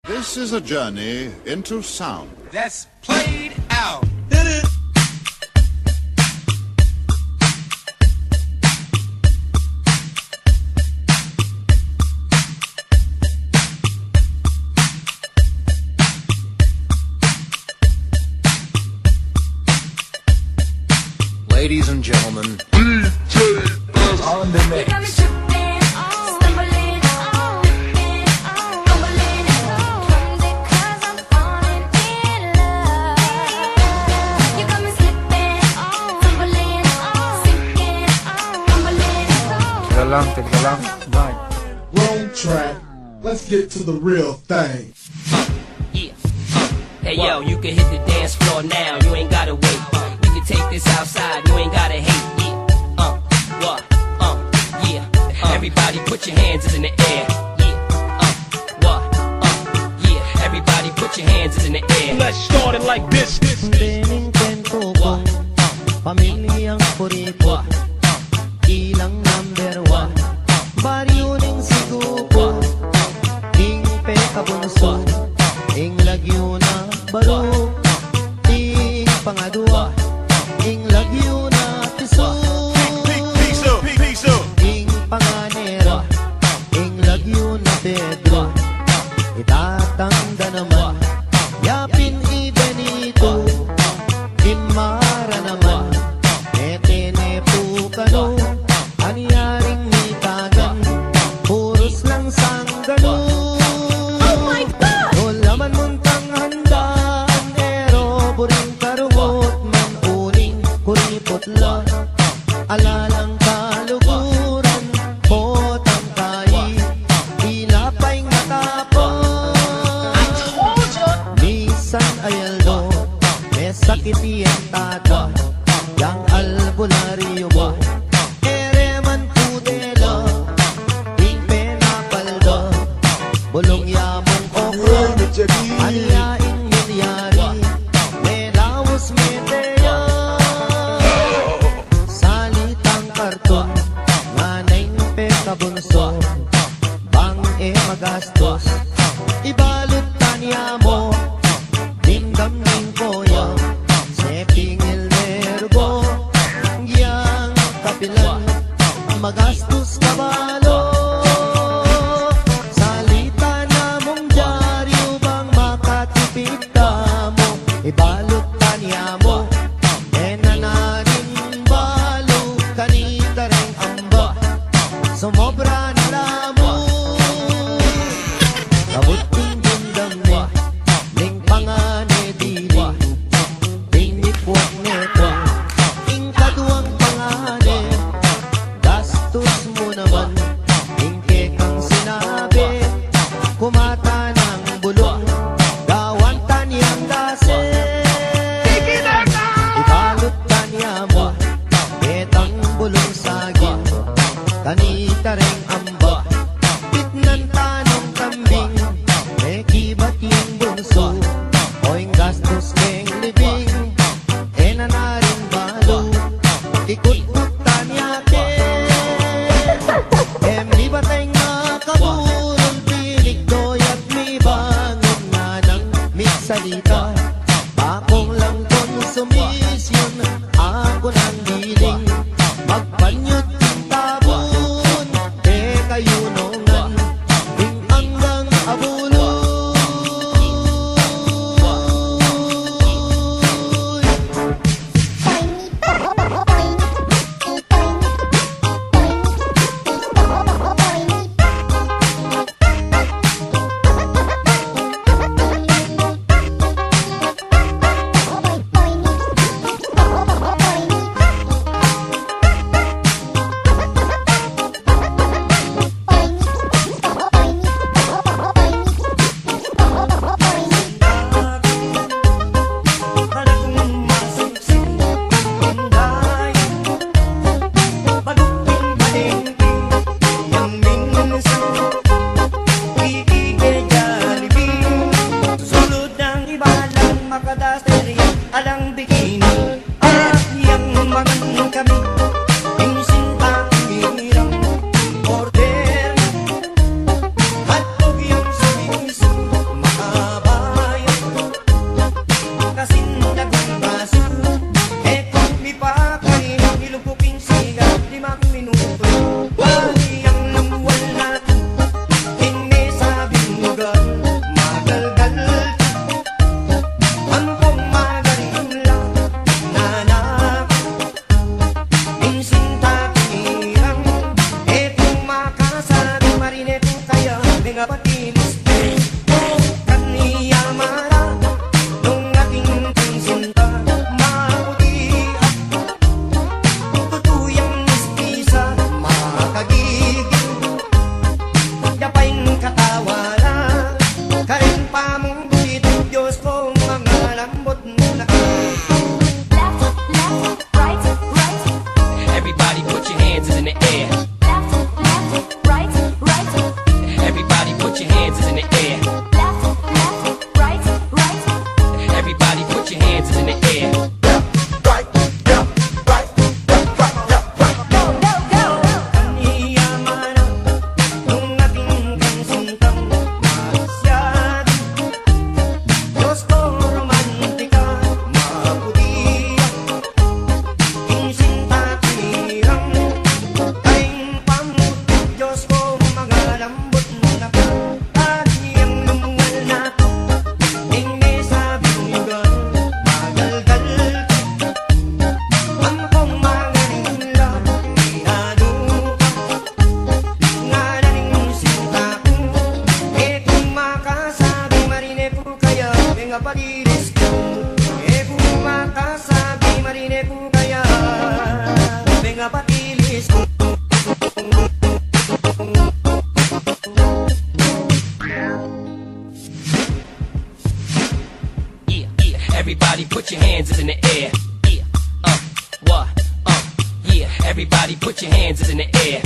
This is a journey into sound. That's played out. Hit it. Ladies and gentlemen, DJ on the mix. Teka lang. Bye. Wrong track. Let's get to the real thing. Yeah. Hey yo, you can hit the dance floor now. You ain't gotta wait. You can take this outside. You ain't gotta hate. Yeah. What? Yeah. Everybody put your hands in the air. Yeah. What? Yeah. Everybody put your hands in the air. Let's start it like this. What? Pamilyang Kuriput, ilang number one. Baryo ning sigupo, ing pekabunso, ing lagyo na baro, ing pangadua, ing lagyo na piso, ing panganera, ing lagyo na Pedro. Itatanda naman, yapin ibenito, imara naman, etene pukano, anyaring mitagan, puros lang sanggano. Oh my God! Ulaman muntang handaan, pero buring karungot man uning kuripot lang. Alalang kaluguran, potang tayi, ilapay nga tapon. Nisan ayaldo, may sakit iyang tata, yang albularyo mo. Ereman pudelo, ing penapaldo, bulong yamong okra, anyaing milyari, melawos meteya. Salitang karton, nganaing pekabunso, bang magastos, ibalot tanya mo, dingdam ning koyo, sepingil nergo, yang kapilan, magastos kabalo. Salita namong dyaryo bang makatipid ka mo, ibalot tanya mo, enanaring balo, kanita rin amba, sumobra na lamo. Kabuting dindam ni, ning pangane dili, ing nipwak neto, ing kaduang pangane, gastos mo naman, ing kekang sinabi, kumata ng bulong, gawan tanyang dase. Ibalot tanya mo, betang bulong saging, kanita ring amba, itnan tanong kambing, may kibat yung bunso, o yung gastos keng libing, enanarin balo, ikot-kot tanya ke. Emli batay nga kaburol, pilig doyat mi bangon nga ng miksalita, bakong lang konsumisyon, ako nang giling, magpanyot yung tabon, kayo nongan, ing hanggang abuloy. Venga patilis kung e makasabi marinig ko kaya. Venga patilis kung Everybody put your hands in the air. Yeah, what? Yeah, everybody put your hands in the air.